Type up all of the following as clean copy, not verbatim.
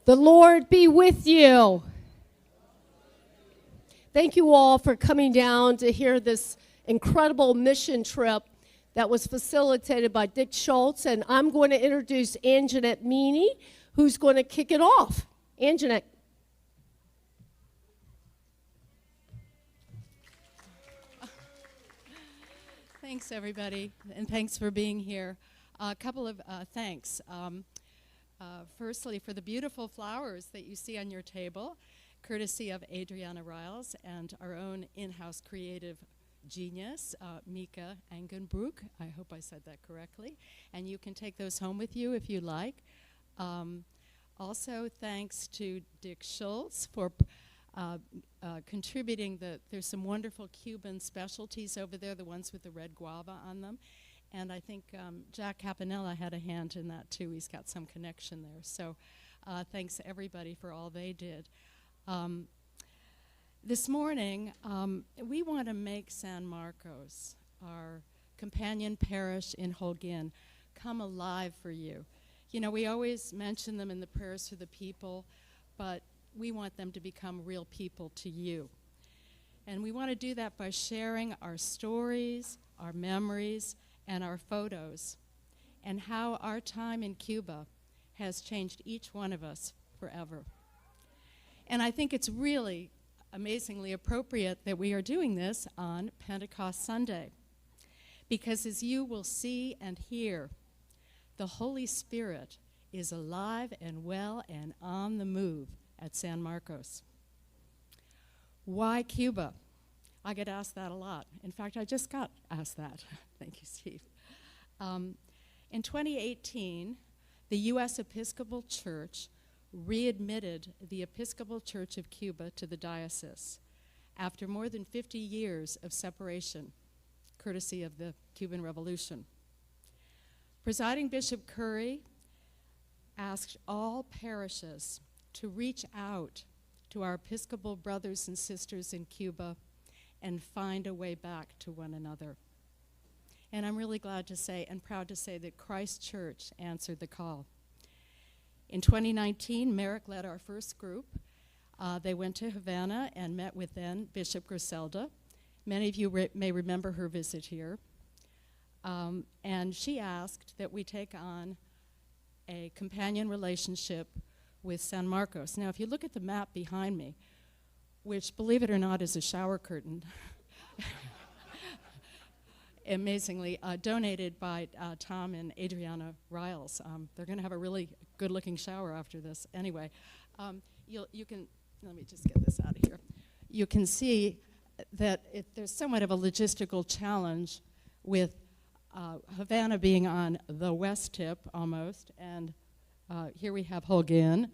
The Lord be with you. Thank you all for coming down to hear this incredible mission trip that was facilitated by Dick Schultz. And I'm going to introduce Anjanette Meany, who's going to kick it off. Anjanette. Thanks, everybody, and thanks for being here. A couple of thanks. Firstly, for the beautiful flowers that you see on your table, courtesy of Adriana Riles and our own in-house creative genius, Mika Angenbroek. I hope I said that correctly. And you can take those home with you if you like. Also, thanks to Dick Schultz for contributing. There's some wonderful Cuban specialties over there, the ones with the red guava on them. And I think Jack Capanella had a hand in that too. He's got some connection there. So thanks everybody for all they did. This morning, we want to make San Marcos, our companion parish in Holguin, come alive for you. You know, we always mention them in the prayers for the people, but we want them to become real people to you. And we want to do that by sharing our stories, our memories, and our photos, and how our time in Cuba has changed each one of us forever. And I think it's really amazingly appropriate that we are doing this on Pentecost Sunday, because as you will see and hear, the Holy Spirit is alive and well and on the move at San Marcos. Why Cuba? I get asked that a lot. In fact, I just got asked that. Thank you, Steve. In 2018, the U.S. Episcopal Church readmitted the Episcopal Church of Cuba to the diocese after more than 50 years of separation, courtesy of the Cuban Revolution. Presiding Bishop Curry asked all parishes to reach out to our Episcopal brothers and sisters in Cuba and find a way back to one another. And I'm really glad to say and proud to say that Christ Church answered the call. In 2019, Merrick led our first group. They went to Havana and met with then Bishop Griselda. Many of you may remember her visit here. And she asked that we take on a companion relationship with San Marcos. Now, if you look at the map behind me, which, believe it or not, is a shower curtain, amazingly, donated by Tom and Adriana Riles. They're going to have a really good-looking shower after this. Anyway, you can, let me just get this out of here. You can see that there's somewhat of a logistical challenge with Havana being on the west tip almost, and here we have Holguin,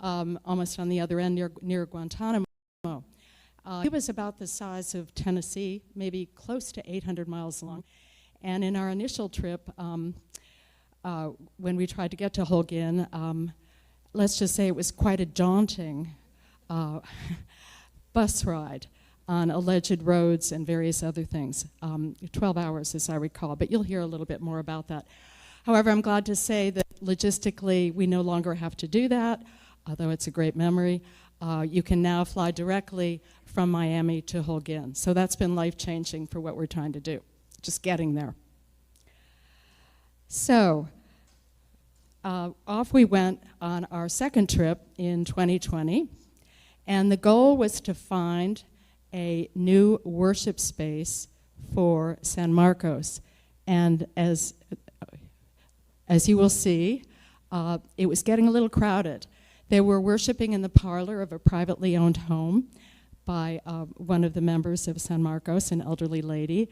almost on the other end near Guantanamo. It was about the size of Tennessee, maybe close to 800 miles long. And in our initial trip, when we tried to get to Holguin, let's just say it was quite a daunting bus ride on alleged roads and various other things. 12 hours, as I recall, but you'll hear a little bit more about that. However, I'm glad to say that logistically, we no longer have to do that, although it's a great memory. You can now fly directly from Miami to Holguin. So that's been life-changing for what we're trying to do, just getting there. So off we went on our second trip in 2020, and the goal was to find a new worship space for San Marcos. And as you will see, it was getting a little crowded. They were worshiping in the parlor of a privately owned home by one of the members of San Marcos, an elderly lady.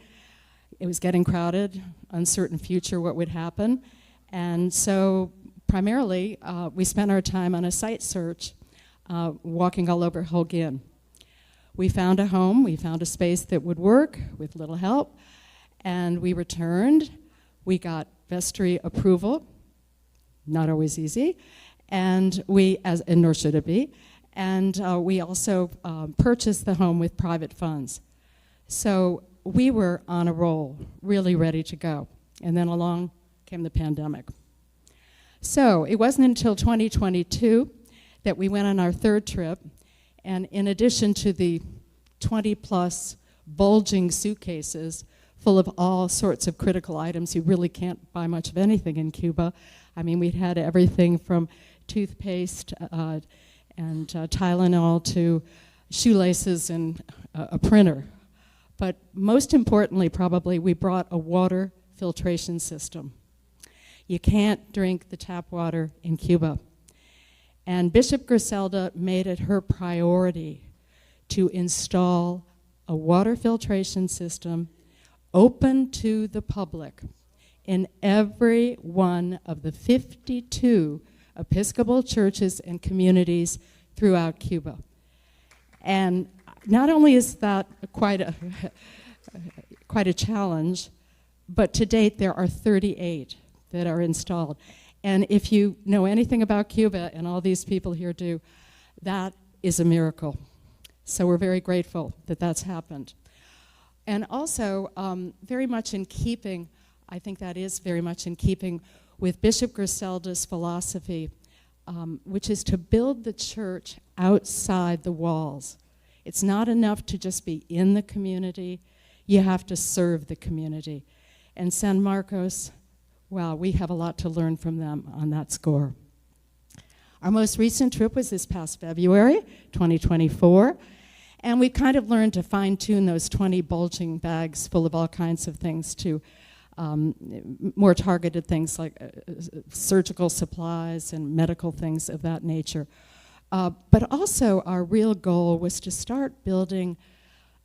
It was getting crowded, uncertain future what would happen. And so primarily, we spent our time on a site search, walking all over Holguin. We found a home, we found a space that would work with little help, and we returned. We got vestry approval, not always easy, and nor should it be, and we also purchased the home with private funds. So we were on a roll, really ready to go. And then along came the pandemic. So it wasn't until 2022 that we went on our third trip, and in addition to the 20-plus bulging suitcases full of all sorts of critical items, you really can't buy much of anything in Cuba. I mean, we'd had everything from toothpaste and Tylenol to shoelaces and a printer. But most importantly, probably, we brought a water filtration system. You can't drink the tap water in Cuba. And Bishop Griselda made it her priority to install a water filtration system open to the public in every one of the 52 Episcopal churches and communities throughout Cuba. And not only is that quite a challenge, but to date there are 38 that are installed. And if you know anything about Cuba, and all these people here do, that is a miracle. So we're very grateful that that's happened. And also, very much in keeping, I think that is very much in keeping with Bishop Griselda's philosophy, which is to build the church outside the walls. It's not enough to just be in the community, you have to serve the community. And San Marcos, well, we have a lot to learn from them on that score. Our most recent trip was this past February, 2024, and we kind of learned to fine-tune those 20 bulging bags full of all kinds of things to more targeted things like surgical supplies and medical things of that nature. But also our real goal was to start building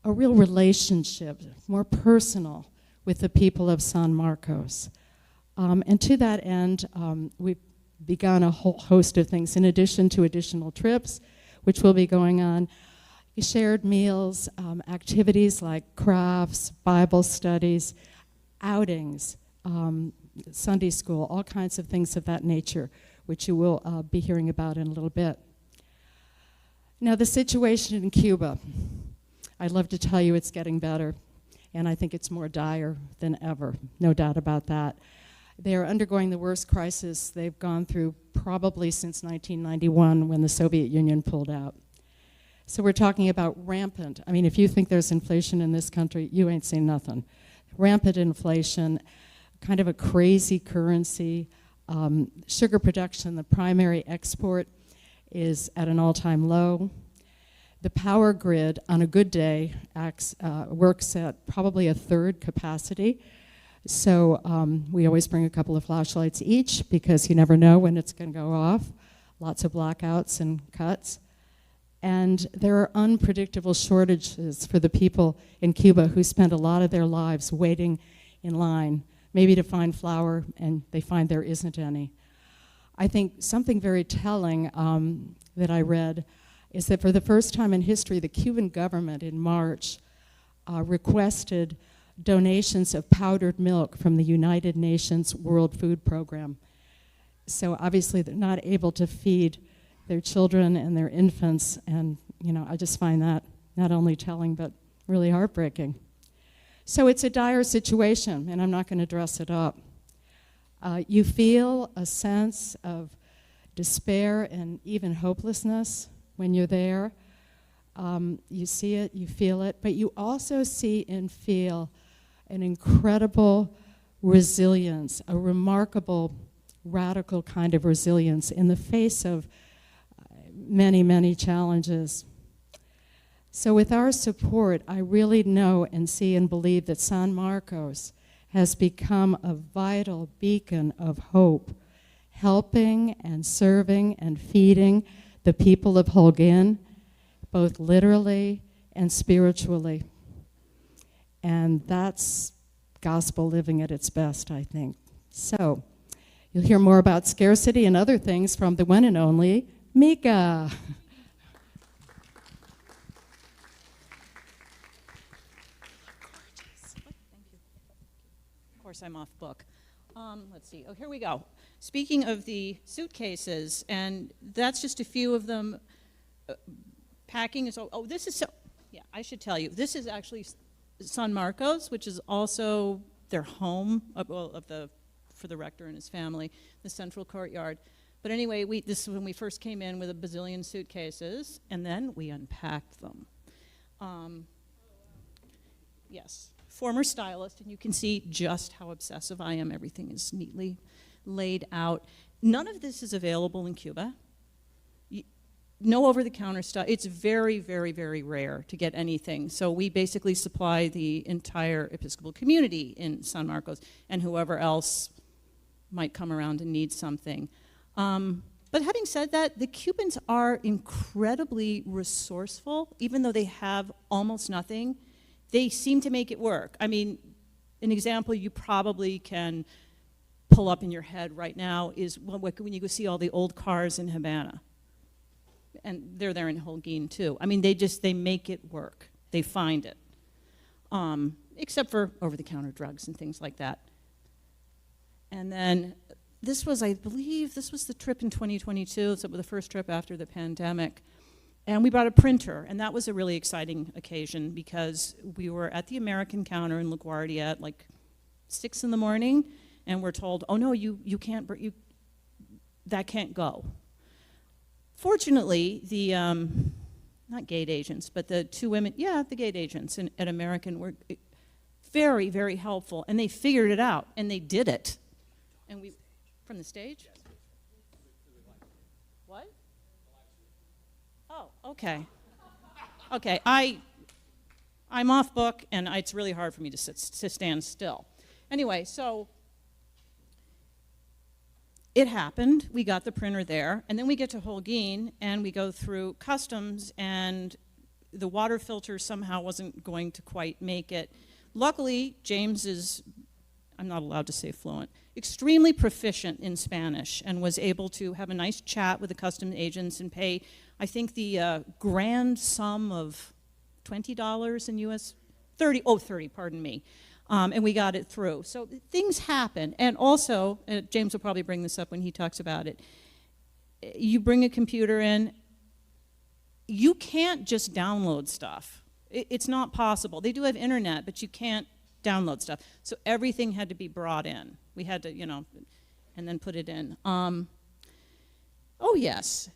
a real relationship, more personal, with the people of San Marcos. And to that end, we've begun a whole host of things in addition to additional trips, which will be going on. Shared meals, activities like crafts, Bible studies, outings, Sunday school, all kinds of things of that nature, which you will be hearing about in a little bit. Now, the situation in Cuba, I'd love to tell you it's getting better, and I think it's more dire than ever, no doubt about that. They are undergoing the worst crisis they've gone through probably since 1991 when the Soviet Union pulled out. So we're talking about rampant, I mean, if you think there's inflation in this country, you ain't seen nothing. Rampant inflation, kind of a crazy currency. Sugar production, the primary export, is at an all-time low. The power grid, on a good day, works at probably a third capacity. So we always bring a couple of flashlights each because you never know when it's going to go off. Lots of blackouts and cuts. And there are unpredictable shortages for the people in Cuba who spend a lot of their lives waiting in line, maybe to find flour, and they find there isn't any. I think something very telling that I read is that for the first time in history, the Cuban government in March requested donations of powdered milk from the United Nations World Food Program. So obviously they're not able to feed their children and their infants, and I just find that not only telling but really heartbreaking. So it's a dire situation, and I'm not going to dress it up. You feel a sense of despair and even hopelessness when you're there. You see it, you feel it, but you also see and feel an incredible resilience, a remarkable, radical kind of resilience in the face of many, many challenges. So with our support, I really know and see and believe that San Marcos has become a vital beacon of hope, helping and serving and feeding the people of Holguin, both literally and spiritually. And that's gospel living at its best, I think. So you'll hear more about scarcity and other things from the one and only Mika. Of course, I'm off book. Let's see. Oh, here we go. Speaking of the suitcases, and that's just a few of them. Packing is. Oh, this is so. Yeah, I should tell you. This is actually San Marcos, which is also their home for the rector and his family, the central courtyard. But anyway, this is when we first came in with a bazillion suitcases, and then we unpacked them. Yes, former stylist, and you can see just how obsessive I am. Everything is neatly laid out. None of this is available in Cuba. No over-the-counter stuff. It's very, very, very rare to get anything. So we basically supply the entire Episcopal community in San Marcos and whoever else might come around and need something. But having said that, the Cubans are incredibly resourceful. Even though they have almost nothing, they seem to make it work. I mean, an example you probably can pull up in your head right now is when you go see all the old cars in Havana. And they're there in Holguin too. I mean, they make it work. They find it. Except for over-the-counter drugs and things like that. And then this was, I believe, this was the trip in 2022. So it was the first trip after the pandemic. And we brought a printer, and that was a really exciting occasion because we were at the American counter in LaGuardia at like 6 in the morning, and we're told, oh no, you can't, that can't go. Fortunately, the, not gate agents, but the two women, the gate agents at American were very, very helpful, and they figured it out, and they did it. And we, from the stage? What? Oh, okay. Okay, I'm off book, and it's really hard for me to stand still. Anyway, so it happened. We got the printer there, and then we get to Holguin, and we go through customs, and the water filter somehow wasn't going to quite make it. Luckily, James is, I'm not allowed to say fluent, extremely proficient in Spanish, and was able to have a nice chat with the customs agents and pay, I think, the grand sum of $20 in US, 30, pardon me. And we got it through. So things happen. And also, James will probably bring this up when he talks about it, you bring a computer in, you can't just download stuff. It's not possible. They do have internet, but you can't download stuff. So everything had to be brought in. We had to, and then put it in. Oh, yes.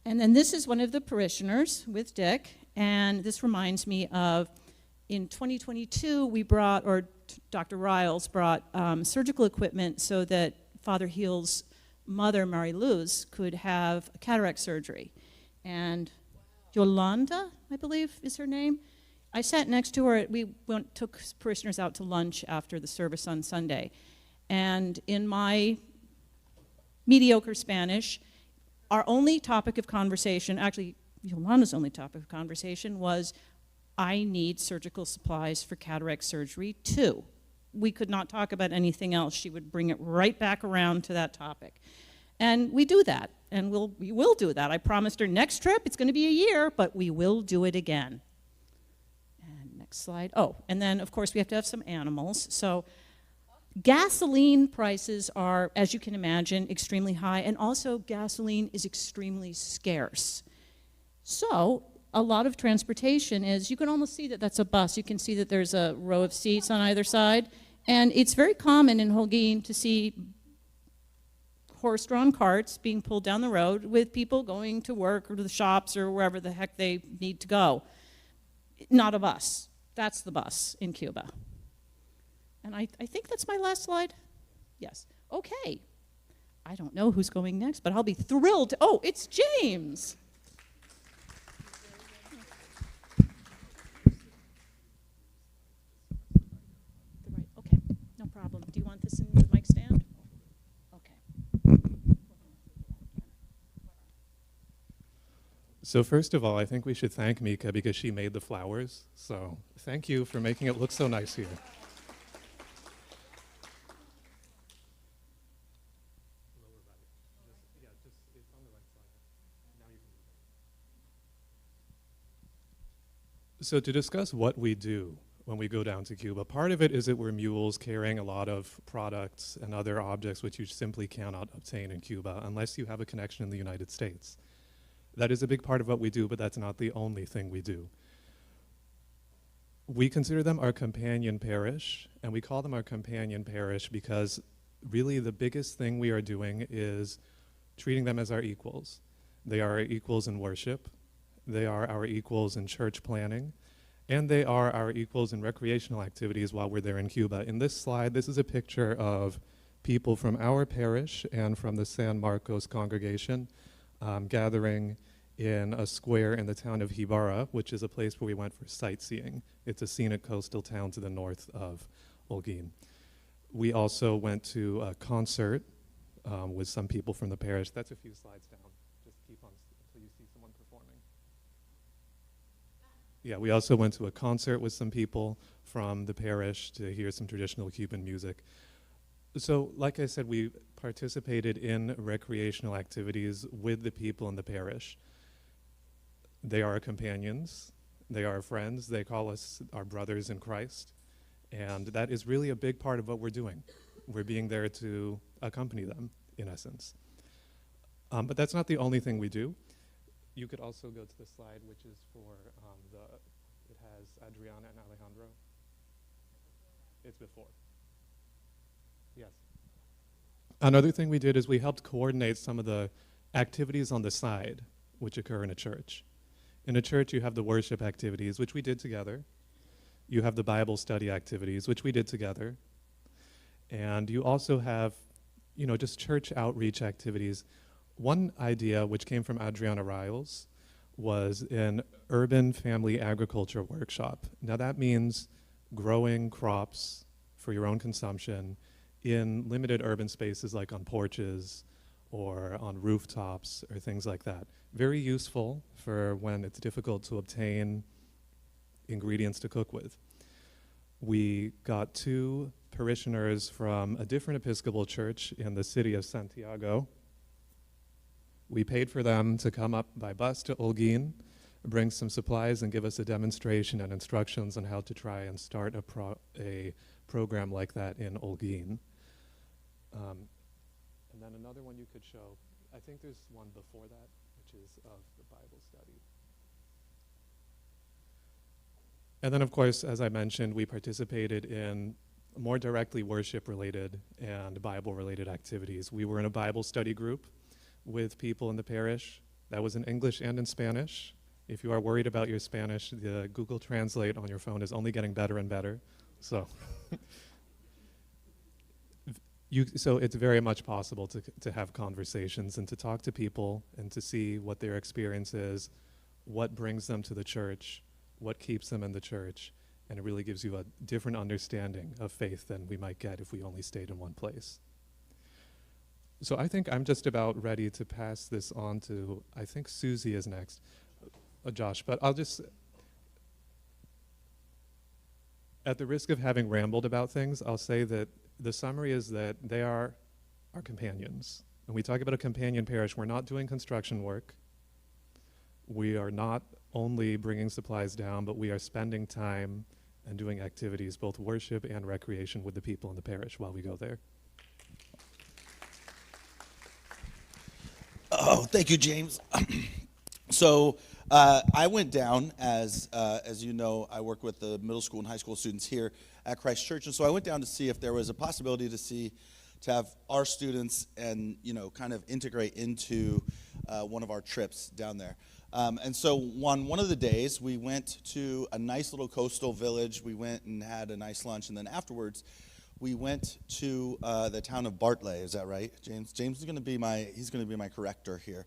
And then this is one of the parishioners with Dick, and this reminds me of, in 2022, we brought, or Dr. Riles brought surgical equipment so that Father Heal's mother, Mary Luz, could have cataract surgery. And Yolanda, I believe is her name. I sat next to her. We took parishioners out to lunch after the service on Sunday. And in my mediocre Spanish, our only topic of conversation, actually Yolanda's only topic of conversation was, I need surgical supplies for cataract surgery too. We could not talk about anything else. She would bring it right back around to that topic. And we do that, and we will do that. I promised her next trip, it's gonna be a year, but we will do it again. And next slide. Oh, and then of course we have to have some animals. So gasoline prices are, as you can imagine, extremely high, and also gasoline is extremely scarce. So a lot of transportation is, you can almost see that that's a bus. You can see that there's a row of seats on either side. And it's very common in Holguin to see horse-drawn carts being pulled down the road with people going to work or to the shops or wherever the heck they need to go. Not a bus. That's the bus in Cuba. And I think that's my last slide. Yes. Okay. I don't know who's going next, but I'll be thrilled. Oh, it's James. Do you want this in the mic stand? Okay. So first of all, I think we should thank Mika because she made the flowers. So thank you for making it look so nice here. So to discuss what we do when we go down to Cuba, part of it is that we're mules carrying a lot of products and other objects which you simply cannot obtain in Cuba unless you have a connection in the United States. That is a big part of what we do, but that's not the only thing we do. We consider them our companion parish, and we call them our companion parish because really the biggest thing we are doing is treating them as our equals. They are our equals in worship. They are our equals in church planning. And they are our equals in recreational activities while we're there in Cuba. In this slide, this is a picture of people from our parish and from the San Marcos congregation gathering in a square in the town of Ibarra, which is a place where we went for sightseeing. It's a scenic coastal town to the north of Holguin. We also went to a concert with some people from the parish. That's a few slides down. Just keep on until you see someone performing. Yeah, we also went to a concert with some people from the parish to hear some traditional Cuban music. So, like I said, we participated in recreational activities with the people in the parish. They are our companions, they are our friends, they call us our brothers in Christ, and that is really a big part of what we're doing. We're being there to accompany them, in essence. But that's not the only thing we do. You could also go to the slide, which is for it has Adriana and Alejandro. It's before. Yes. Another thing we did is we helped coordinate some of the activities on the side which occur in a church. In a church, you have the worship activities, which we did together. You have the Bible study activities, which we did together. And you also have, just church outreach activities. One idea, which came from Adriana Riles, was an urban family agriculture workshop. Now that means growing crops for your own consumption in limited urban spaces like on porches or on rooftops or things like that. Very useful for when it's difficult to obtain ingredients to cook with. We got 2 parishioners from a different Episcopal church in the city of Santiago. We paid for them to come up by bus to Holguin, bring some supplies, and give us a demonstration and instructions on how to try and start a program like that in Holguin. And then another one you could show, I think there's one before that, which is of the Bible study. And then, of course, as I mentioned, we participated in more directly worship-related and Bible-related activities. We were in a Bible study group with people in the parish. That was in English and in Spanish. If you are worried about your Spanish, the Google Translate on your phone is only getting better and better. So so it's very much possible to have conversations and to talk to people and to see what their experience is, what brings them to the church, what keeps them in the church, and it really gives you a different understanding of faith than we might get if we only stayed in one place. So I think I'm just about ready to pass this on to, I think Susie is next, Josh, but I'll just, at the risk of having rambled about things, I'll say that the summary is that they are our companions. When we talk about a companion parish, we're not doing construction work. We are not only bringing supplies down, but we are spending time and doing activities, both worship and recreation, with the people in the parish while we go there. Oh, thank you, James. So I went down, as you know, I work with the middle school and high school students here at Christ Church, and so I went down to see if there was a possibility to have our students and kind of integrate into one of our trips down there. And so one of the days we went to a nice little coastal village. We went and had a nice lunch, and then afterwards we went to the town of Bartlett. Is that right, James? James is going to be my corrector here.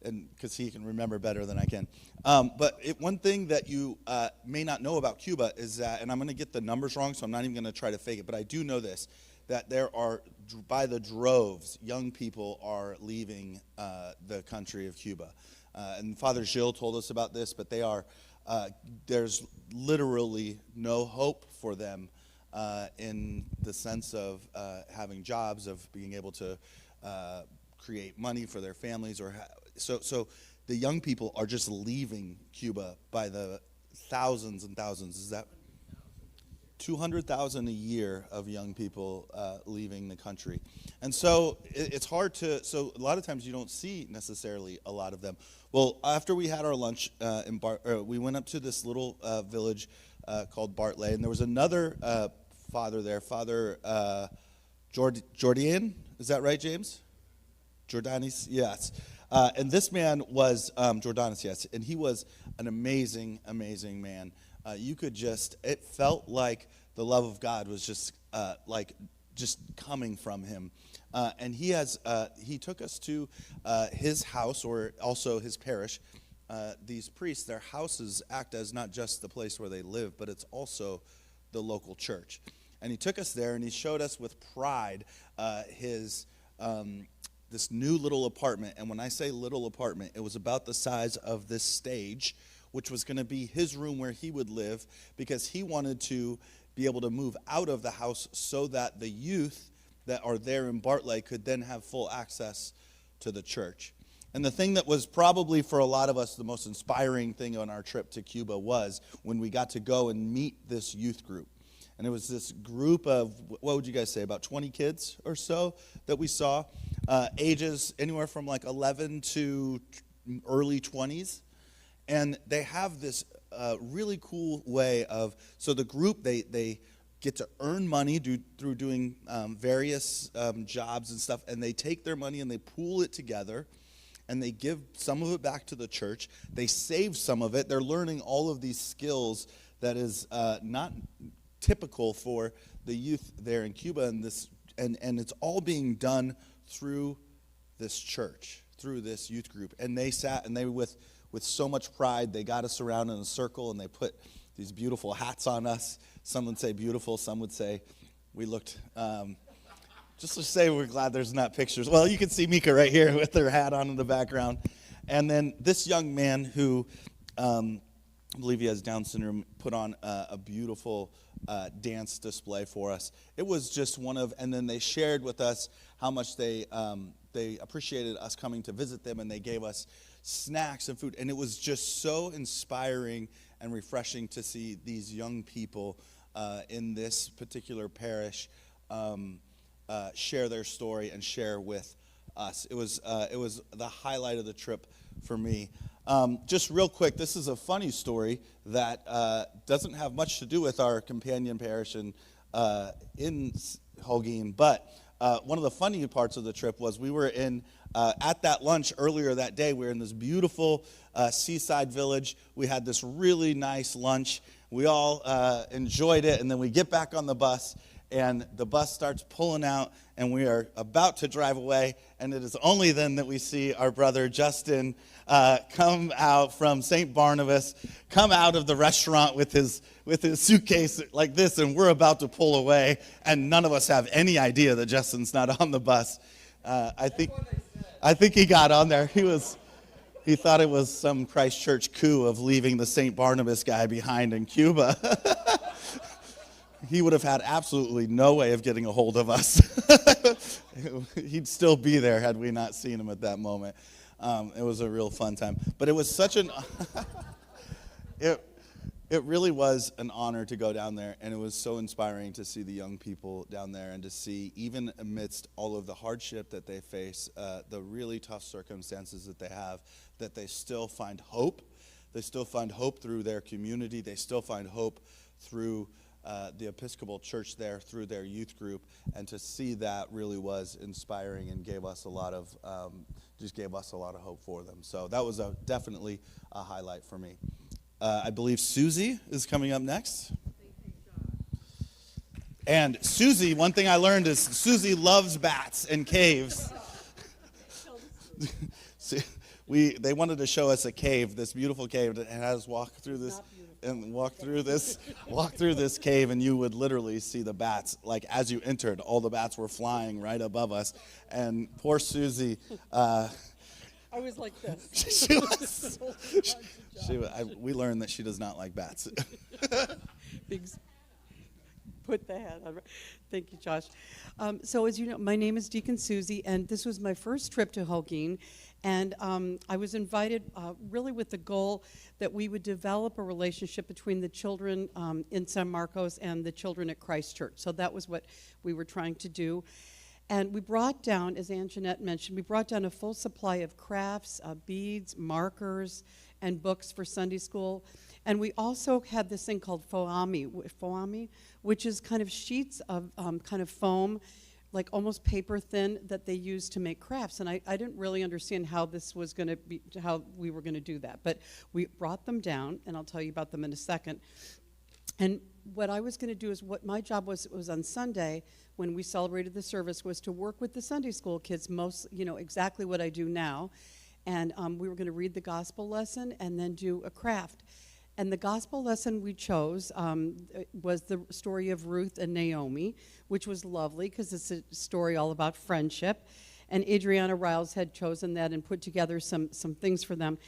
And because he can remember better than I can. But one thing that you may not know about Cuba is that, and I'm going to get the numbers wrong, so I'm not even going to try to fake it, but I do know this, that there are, by the droves, young people are leaving the country of Cuba. And Father Gilles told us about this, but there's literally no hope for them in the sense of having jobs, of being able to create money for their families, so the young people are just leaving Cuba by the thousands and thousands. Is that 200,000 a year of young people leaving the country? And so it's hard to, so a lot of times you don't see necessarily a lot of them. Well, after we had our lunch, we went up to this little village called Bartlett, and there was another father there, Father Jordian. Is that right, James? Jordanis, yes. And this man was Jordanis, yes, and he was an amazing, amazing man. You could it felt like the love of God was just coming from him. And he took us to his house, or also his parish. These priests, their houses act as not just the place where they live, but it's also the local church. And he took us there, and he showed us with pride this new little apartment. And when I say little apartment, it was about the size of this stage, which was going to be his room where he would live, because he wanted to be able to move out of the house so that the youth that are there in Bartlett could then have full access to the church. And the thing that was probably for a lot of us the most inspiring thing on our trip to Cuba was when we got to go and meet this youth group. And it was this group of, what would you guys say, about 20 kids or so that we saw, ages anywhere from like 11 to early 20s. And they have this really cool way of, so the group, they get to earn money through doing various jobs and stuff, and they take their money and they pool it together, and they give some of it back to the church. They save some of it. They're learning all of these skills that is not typical for the youth there in Cuba, and it's all being done through this church, through this youth group. And they sat, and they with so much pride, they got us around in a circle, and they put these beautiful hats on us. Some would say beautiful, some would say we looked, just to say we're glad there's not pictures. Well, you can see Mika right here with her hat on in the background. And then this young man who, I believe he has Down syndrome, put on a beautiful dance display for us. It was just and then they shared with us how much they appreciated us coming to visit them, and they gave us snacks and food. And it was just so inspiring and refreshing to see these young people in this particular parish share their story and share with us. It was the highlight of the trip for me. Just real quick, this is a funny story that doesn't have much to do with our companion parish in Holguin, but one of the funny parts of the trip was we were at that lunch earlier that day. We were in this beautiful seaside village. We had this really nice lunch. We all enjoyed it, and then we get back on the bus, and the bus starts pulling out, and we are about to drive away, and it is only then that we see our brother Justin come out from St. Barnabas, come out of the restaurant with his suitcase like this, and we're about to pull away, and none of us have any idea that Justin's not on the bus. I think he got on there. He thought it was some Christchurch coup of leaving the St. Barnabas guy behind in Cuba. He would have had absolutely no way of getting a hold of us. He'd still be there had we not seen him at that moment. It was a real fun time. But it was such it really was an honor to go down there, and it was so inspiring to see the young people down there and to see, even amidst all of the hardship that they face, the really tough circumstances that they have, that they still find hope. They still find hope through their community. They still find hope through the Episcopal Church there, through their youth group, and to see that really was inspiring and gave us a lot of hope for them. So that was definitely a highlight for me. I believe Susie is coming up next. And Susie, one thing I learned is Susie loves bats and caves. They wanted to show us a cave, this beautiful cave, and had us walk through this. And walk through this cave, and you would literally see the bats. Like, as you entered, all the bats were flying right above us. And poor Susie, I was like this. we learned that she does not like bats. Put the hat on. Thank you, Josh. So as you know, my name is Deacon Susie, and this was my first trip to Holguin. And I was invited really with the goal that we would develop a relationship between the children in San Marcos and the children at Christ Church. So that was what we were trying to do. And we brought down, as Ann Jeanette mentioned, we brought down a full supply of crafts, beads, markers, and books for Sunday school. And we also had this thing called foami, which is kind of sheets of kind of foam, like almost paper thin that they used to make crafts. And I didn't really understand how this was going to be, how we were going to do that. But we brought them down, and I'll tell you about them in a second. And what I was going to do is, what my job was on Sunday when we celebrated the service, was to work with the Sunday school kids, exactly what I do now. And we were going to read the gospel lesson and then do a craft. And the gospel lesson we chose was the story of Ruth and Naomi, which was lovely because it's a story all about friendship. And Adriana Riles had chosen that and put together some things for them.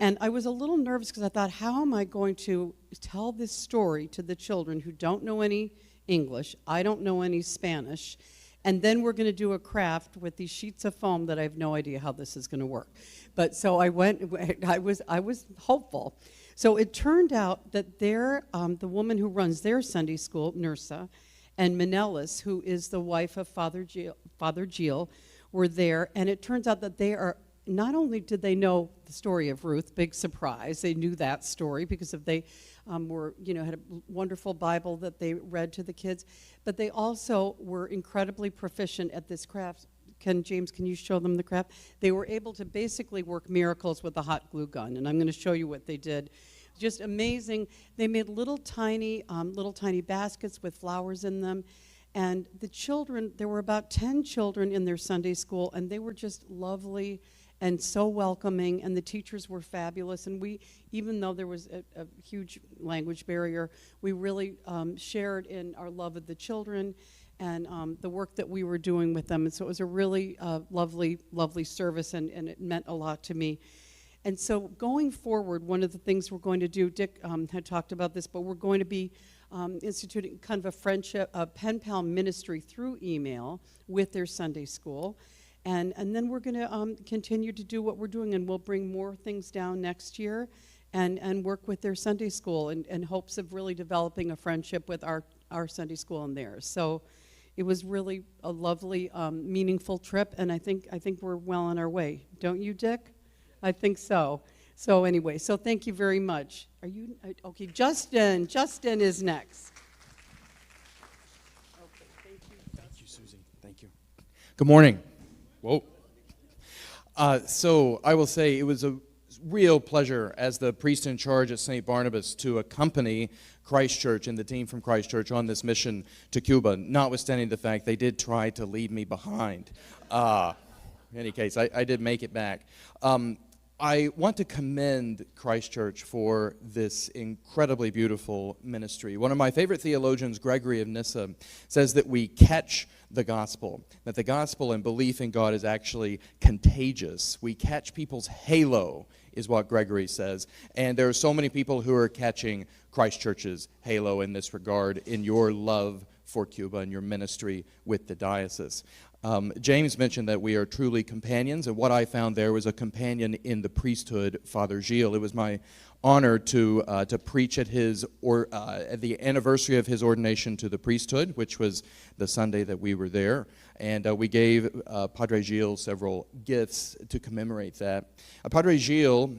And I was a little nervous because I thought, how am I going to tell this story to the children who don't know any English? I don't know any Spanish. And then we're going to do a craft with these sheets of foam that I have no idea how this is going to work. But so I was hopeful. So it turned out that the woman who runs their Sunday school, Nursa, and Manelis, who is the wife of Father Gil, were there. And it turns out that they are, not only did they know the story of Ruth, big surprise, they knew that story because if they had a wonderful Bible that they read to the kids, but they also were incredibly proficient at this craft. James, can you show them the craft? They were able to basically work miracles with a hot glue gun, and I'm going to show you what they did. Just amazing. They made little tiny baskets with flowers in them, and the children, there were about 10 children in their Sunday school, and they were just lovely and so welcoming, and the teachers were fabulous. And we, even though there was a huge language barrier, we really shared in our love of the children and the work that we were doing with them. And so it was a really lovely, lovely service, and it meant a lot to me. And so going forward, one of the things we're going to do, Dick had talked about this, but we're going to be instituting kind of a friendship, a pen pal ministry through email with their Sunday school. And then we're going to continue to do what we're doing, and we'll bring more things down next year and work with their Sunday school in hopes of really developing a friendship with our Sunday school and theirs. So it was really a lovely, meaningful trip, and I think we're well on our way. Don't you, Dick? I think so. So anyway, so thank you very much. Are you, okay, Justin is next. Okay, thank you, Justin. Thank you, Susie. Thank you. Good morning. Whoa. So I will say it was a real pleasure as the priest in charge at St. Barnabas to accompany Christ Church and the team from Christ Church on this mission to Cuba, notwithstanding the fact they did try to leave me behind. In any case, I did make it back. I want to commend Christ Church for this incredibly beautiful ministry. One of my favorite theologians, Gregory of Nyssa, says that we catch the gospel, that the gospel and belief in God is actually contagious. We catch people's halo, is what Gregory says. And there are so many people who are catching Christ Church's halo in this regard, in your love for Cuba and your ministry with the diocese. James mentioned that we are truly companions, and what I found there was a companion in the priesthood, Father Gil. It was my honor to preach at at the anniversary of his ordination to the priesthood, which was the Sunday that we were there, and we gave Padre Gil several gifts to commemorate that. Padre Gil,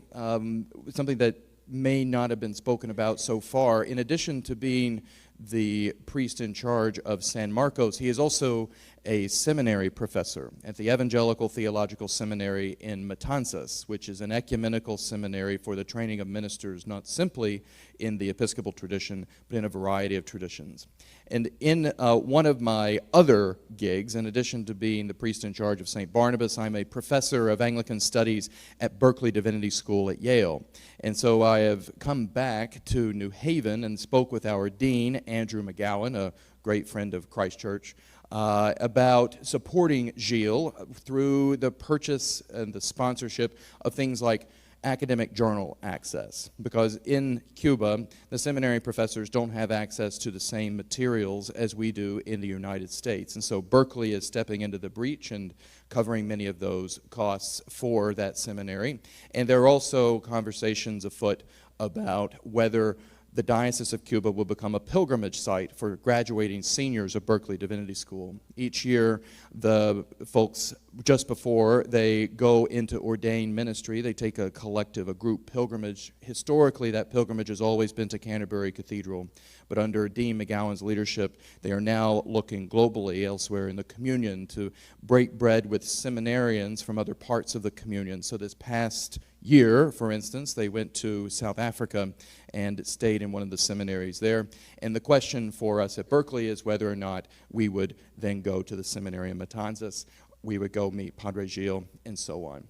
something that may not have been spoken about so far, in addition to being the priest in charge of San Marcos, he is also a seminary professor at the Evangelical Theological Seminary in Matanzas, which is an ecumenical seminary for the training of ministers, not simply in the Episcopal tradition, but in a variety of traditions. And in one of my other gigs, in addition to being the priest in charge of St. Barnabas, I'm a professor of Anglican Studies at Berkeley Divinity School at Yale. And so I have come back to New Haven and spoke with our dean, Andrew McGowan, a great friend of Christ Church, about supporting Gilles through the purchase and the sponsorship of things like academic journal access, because in Cuba, the seminary professors don't have access to the same materials as we do in the United States. And so Berkeley is stepping into the breach and covering many of those costs for that seminary. And there are also conversations afoot about whether the Diocese of Cuba will become a pilgrimage site for graduating seniors of Berkeley Divinity School. Each year, the folks just before they go into ordained ministry, they take a group pilgrimage. Historically, that pilgrimage has always been to Canterbury Cathedral, but under Dean McGowan's leadership, they are now looking globally elsewhere in the communion to break bread with seminarians from other parts of the communion. So this past year, for instance, they went to South Africa and stayed in one of the seminaries there. And the question for us at Berkeley is whether or not we would then go to the seminary in Matanzas. We would go meet Padre Gilles and so on.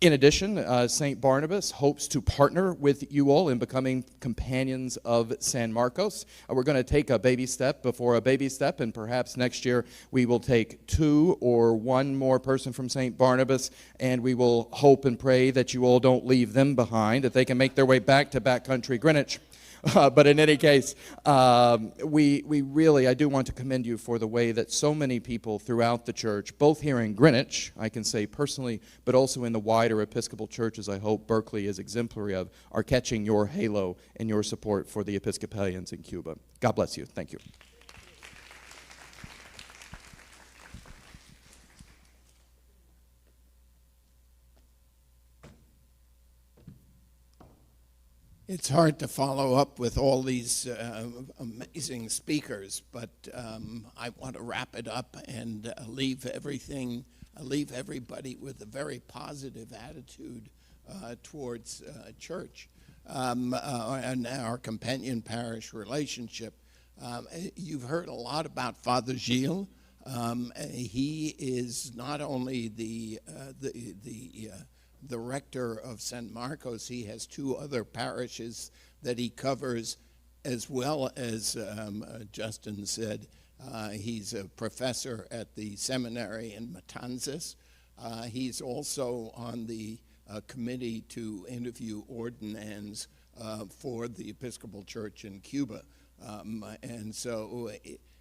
In addition, St. Barnabas hopes to partner with you all in becoming companions of San Marcos. We're going to take a baby step before a baby step, and perhaps next year we will take 2 or 1 more person from St. Barnabas, and we will hope and pray that you all don't leave them behind, that they can make their way back to backcountry Greenwich. But in any case, we really, I do want to commend you for the way that so many people throughout the church, both here in Greenwich, I can say personally, but also in the wider Episcopal churches I hope Berkeley is exemplary of, are catching your halo and your support for the Episcopalians in Cuba. God bless you. Thank you. It's hard to follow up with all these amazing speakers, but I want to wrap it up and leave everybody with a very positive attitude towards church and our companion parish relationship. You've heard a lot about Father Gilles. He is not only the rector of San Marcos. He has 2 other parishes that he covers, as well as Justin said, he's a professor at the seminary in Matanzas. He's also on the committee to interview ordinands for the Episcopal Church in Cuba. And so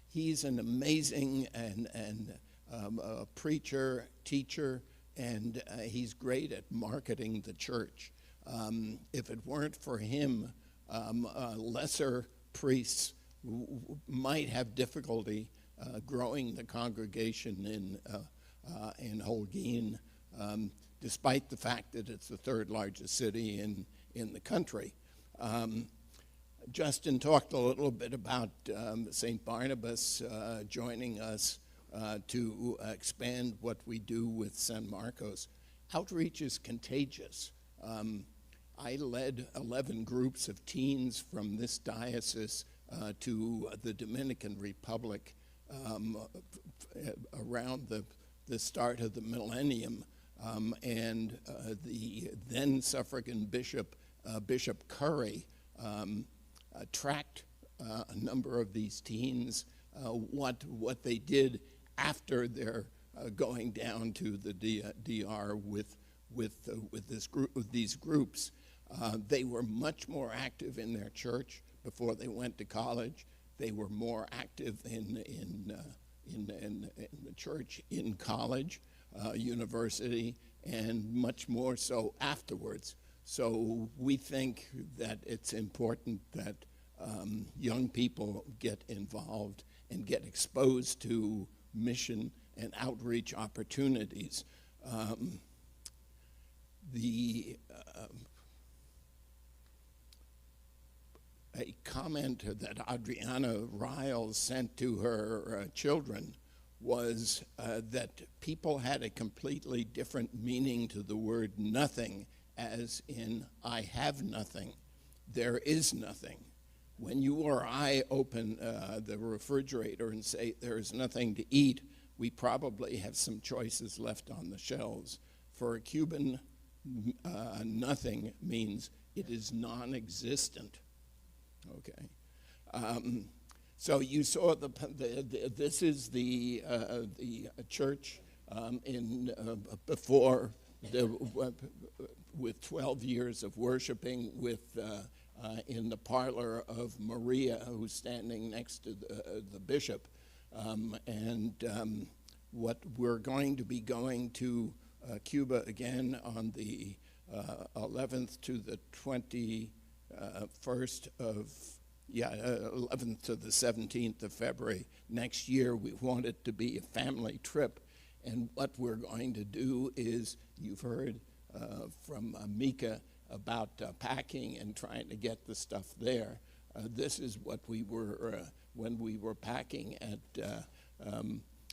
he's an amazing preacher, teacher, and he's great at marketing the church. If it weren't for him, lesser priests might have difficulty growing the congregation in Holguin, despite the fact that it's the 3rd largest city in the country. Justin talked a little bit about St. Barnabas joining us to expand what we do with San Marcos. Outreach is contagious. I led 11 groups of teens from this diocese to the Dominican Republic around the start of the millennium, and the then suffragan bishop, Bishop Curry, tracked a number of these teens, what they did after their going down to the DR with these groups. They were much more active in their church before they went to college. They were more active in the church in college, university, and much more so afterwards. So we think that it's important that young people get involved and get exposed to mission and outreach opportunities. A comment that Adriana Riles sent to her children was that people had a completely different meaning to the word nothing, as in, I have nothing, there is nothing. When you or I open the refrigerator and say there's nothing to eat, we probably have some choices left on the shelves. For a Cuban, nothing means it is non-existent. Okay. So you saw this is the church before with 12 years of worshiping in the parlor of Maria, who's standing next to the bishop. What we're going to be going to Cuba again on the 11th to the 21st of 11th to the 17th of February next year. We want it to be a family trip, And what we're going to do is, you've heard from Mika about packing and trying to get the stuff there. This is what we were, when we were packing at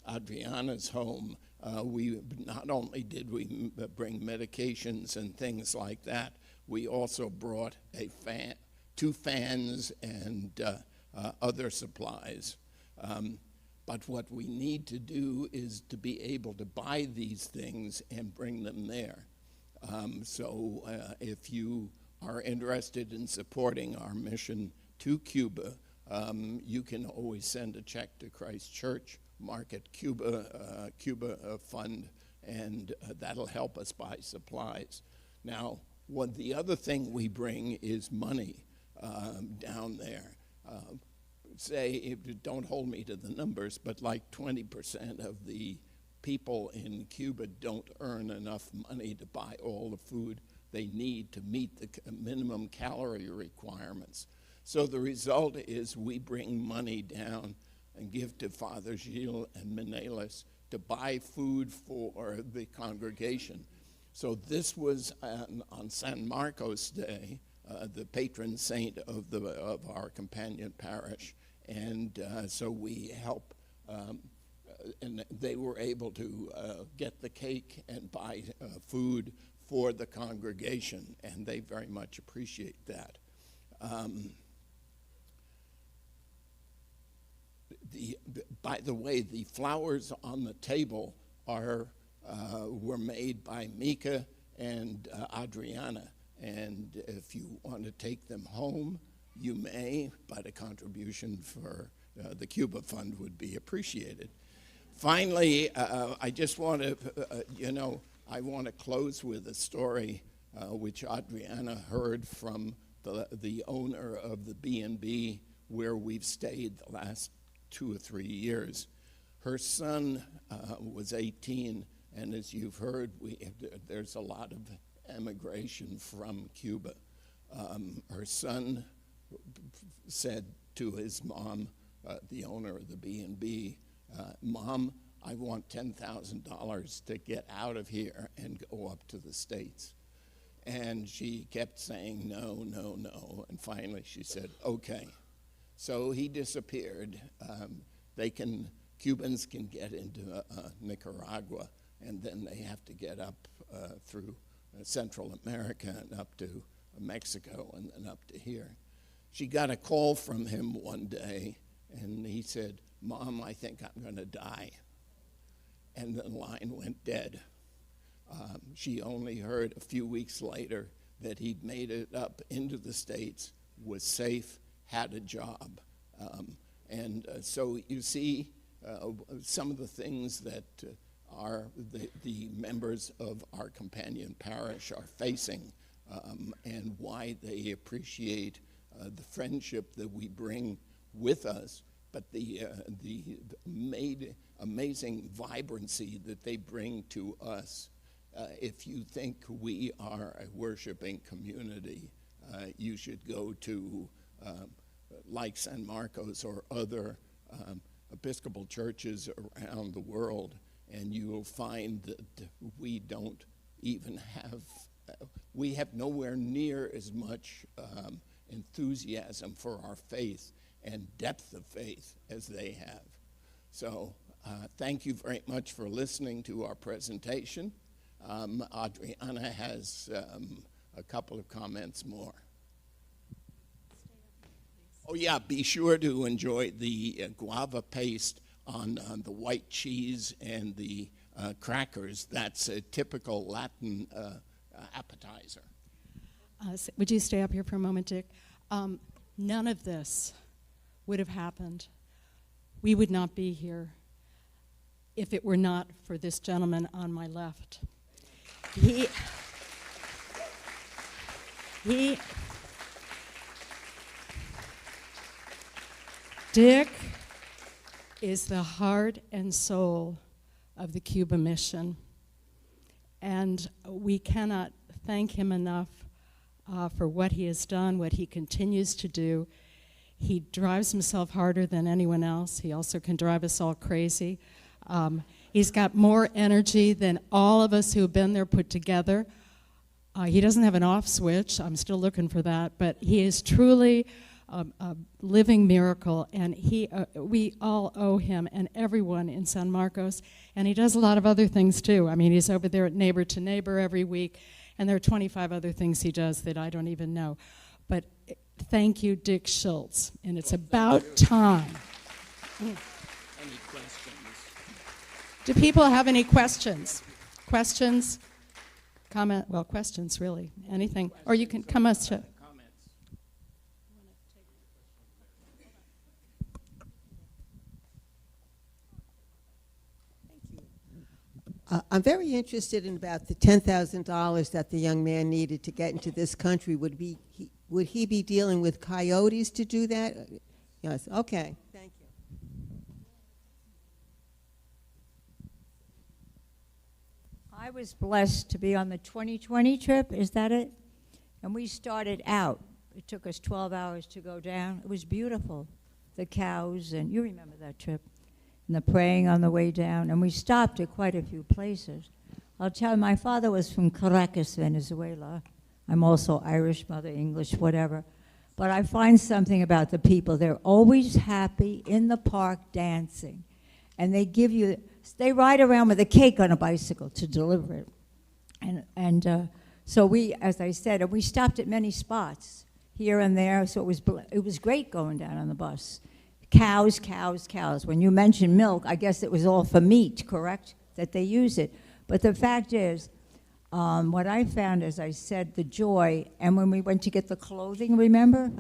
Adriana's home. We not only did we bring medications and things like that, we also brought a fan, 2 fans, and other supplies. But what we need to do is to be able to buy these things and bring them there. So if you are interested in supporting our mission to Cuba, you can always send a check to Christ Church, Market Cuba, Fund, and that'll help us buy supplies. Now, the other thing we bring is money down there. Say, don't hold me to the numbers, but like 20% of the people in Cuba don't earn enough money to buy all the food they need to meet the minimum calorie requirements. So the result is we bring money down and give to Father Gilles and Menelas to buy food for the congregation. So this was on San Marcos Day, the patron saint of our companion parish. And so we help, and they were able to get the cake and buy food for the congregation, and they very much appreciate that. By the way, the flowers on the table were made by Mika and Adriana, and if you want to take them home, you may, but a contribution for the Cuba Fund would be appreciated. Finally, I just want to, I want to close with a story which Adriana heard from the owner of the B&B where we've stayed the last 2 or 3 years. Her son was 18, and as you've heard, there's a lot of emigration from Cuba. Her son said to his mom, the owner of the B&B, Mom, I want $10,000 to get out of here and go up to the States. And she kept saying no, no, no, and finally she said, okay. So he disappeared. Cubans can get into Nicaragua, and then they have to get up through Central America and up to Mexico and then up to here. She got a call from him one day, and he said, Mom, I think I'm going to die. And the line went dead. She only heard a few weeks later that he'd made it up into the States, was safe, had a job. So you see some of the things that the members of our companion parish are facing, and why they appreciate the friendship that we bring with us, but the amazing vibrancy that they bring to us. If you think we are a worshiping community, you should go to like San Marcos or other Episcopal churches around the world, and you will find that we don't even we have nowhere near as much enthusiasm for our faith and depth of faith as they have. So thank you very much for listening to our presentation. Adriana has a couple of comments more. Oh yeah, be sure to enjoy the guava paste on the white cheese and the crackers. That's a typical Latin appetizer. Would you stay up here for a moment, Dick? None of this would have happened. We would not be here if it were not for this gentleman on my left. Dick is the heart and soul of the Cuba mission, and we cannot thank him enough for what he has done, what he continues to do. He drives himself harder than anyone else. He also can drive us all crazy. He's got more energy than all of us who have been there put together. He doesn't have an off switch. I'm still looking for that. But he is truly a living miracle, and we all owe him and everyone in San Marcos. And he does a lot of other things, too. I mean, he's over there at Neighbor to Neighbor every week, and there are 25 other things he does that I don't even know. But thank you, Dick Schultz, and it's about time. Any questions? Do people have any questions? Questions? Comment? Well, questions, really. Anything. Or you can come us to... I'm very interested in about the $10,000 that the young man needed to get into this country. Would he be dealing with coyotes to do that? Yes. Okay. Thank you. I was blessed to be on the 2020 trip. Is that it? And we started out. It took us 12 hours to go down. It was beautiful. The cows, and you remember that trip. And the praying on the way down, and we stopped at quite a few places. I'll tell you, my father was from Caracas, Venezuela. I'm also Irish, mother English, whatever. But I find something about the people. They're always happy in the park dancing. And they ride around with a cake on a bicycle to deliver it. So we, as I said, and we stopped at many spots here and there, so it was great going down on the bus. Cows, cows, cows. When you mentioned milk, I guess it was all for meat, correct? That they use it. But the fact is, what I found, as I said, the joy, and when we went to get the clothing, remember?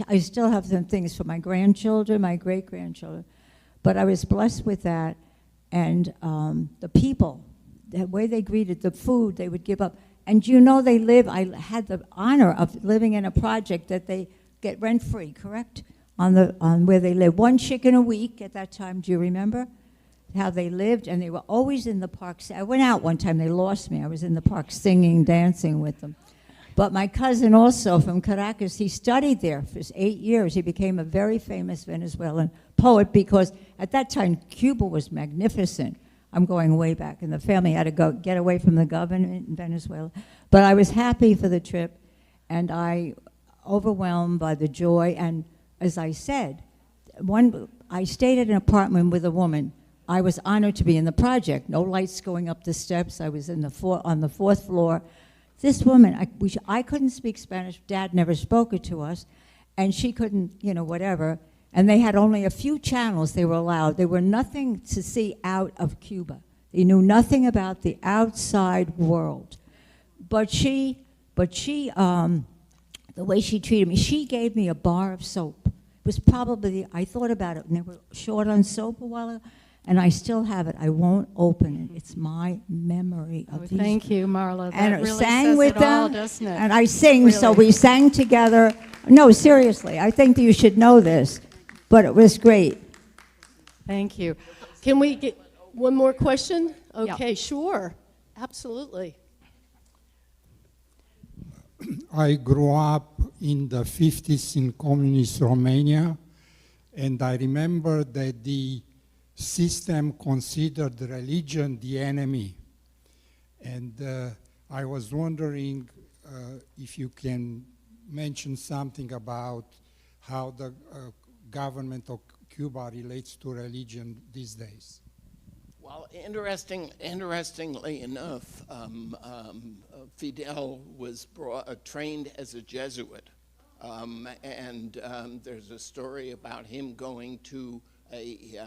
I still have some things for my grandchildren, my great-grandchildren. But I was blessed with that. And the people, the way they greeted, the food they would give up. And you know I had the honor of living in a project that they get rent-free, correct? On where they live. 1 chicken a week at that time, do you remember? How they lived, and they were always in the parks. I went out one time, they lost me. I was in the park singing, dancing with them. But my cousin also from Caracas, he studied there for 8 years. He became a very famous Venezuelan poet because at that time, Cuba was magnificent. I'm going way back, and the family had to get away from the government in Venezuela. But I was happy for the trip, and I overwhelmed by the joy. And as I said, I stayed at an apartment with a woman. I was honored to be in the project. No lights going up the steps. I was on the 4th floor. This woman, I couldn't speak Spanish. Dad never spoke it to us. And she couldn't, whatever. And they had only a few channels they were allowed. There were nothing to see out of Cuba. They knew nothing about the outside world. But the way she treated me, she gave me a bar of soap. It was probably, I thought about it, and they were short on soap a while ago, and I still have it. I won't open it. It's my memory of these. Thank you, Marla. That And really sang says with it all, them, doesn't it? and I sing, so Really. we sang together. No, seriously, I think that you should know this, but it was great. Thank you. Can we get one more question? Yeah. Okay, sure. Absolutely. I grew up in the 50s in communist Romania, and I remember that the system considered religion the enemy. And I was wondering if you can mention something about how the government of Cuba relates to religion these days. Well, interestingly enough, Fidel was trained as a Jesuit, and there's a story about him going to a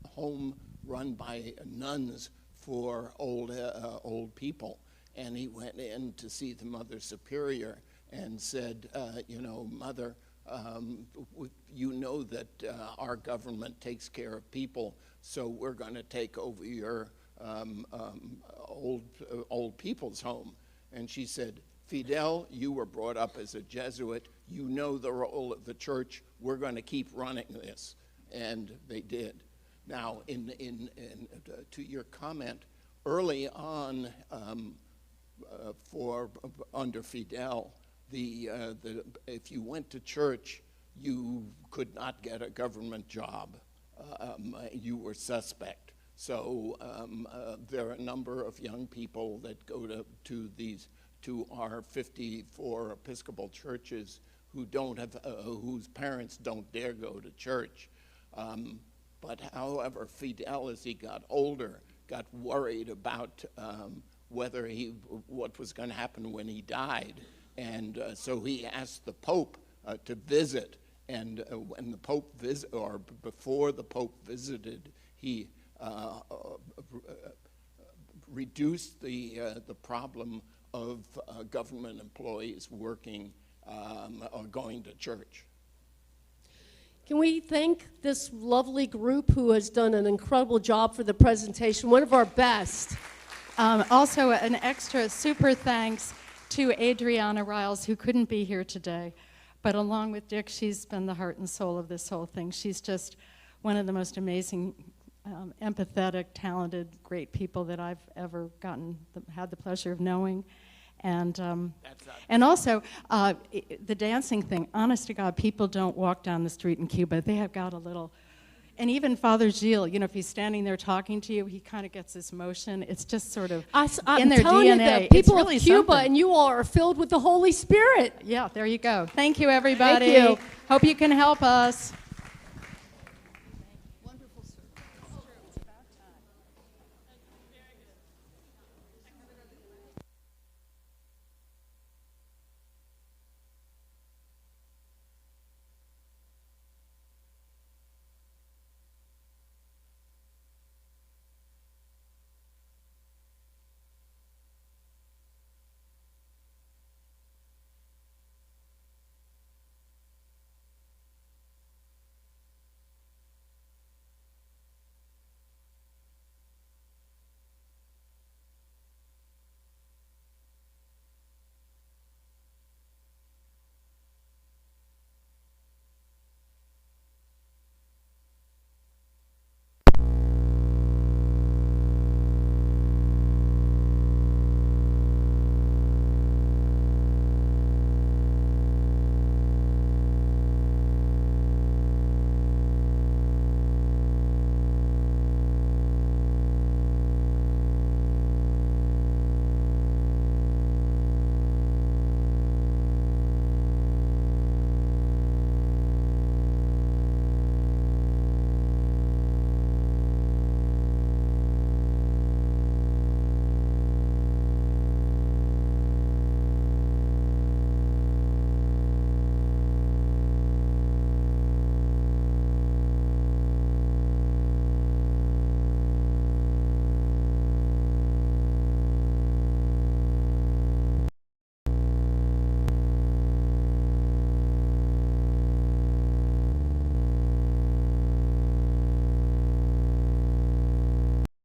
home run by nuns for old people, and he went in to see the Mother Superior and said, Mother, you know that our government takes care of people, so we're going to take over your old people's home. And she said, Fidel, you were brought up as a Jesuit. You know the role of the church. We're going to keep running this. And they did. Now, to your comment, early on, under Fidel, if you went to church, you could not get a government job. You were suspect. So there are a number of young people that go to our 54 Episcopal churches who don't have, whose parents don't dare go to church. But however, Fidel, as he got older, got worried about what was going to happen when he died. And so he asked the Pope to visit. And when the Pope or before the Pope visited, he reduced the problem of government employees working or going to church. Can we thank this lovely group who has done an incredible job for the presentation, one of our best. Also, an extra super thanks to Adriana Riles, who couldn't be here today. But along with Dick, she's been the heart and soul of this whole thing. She's just one of the most amazing, empathetic, talented, great people that I've ever had the pleasure of knowing. And also, the dancing thing, honest to God, people don't walk down the street in Cuba. They have got a little, and even Father Gilles, you know, if he's standing there talking to you, he kind of gets this motion. It's just sort of in their telling DNA. you that people it's really of Cuba something. and you all are filled with the Holy Spirit. Yeah, there you go. Thank you, everybody. Thank you. Hope you can help us.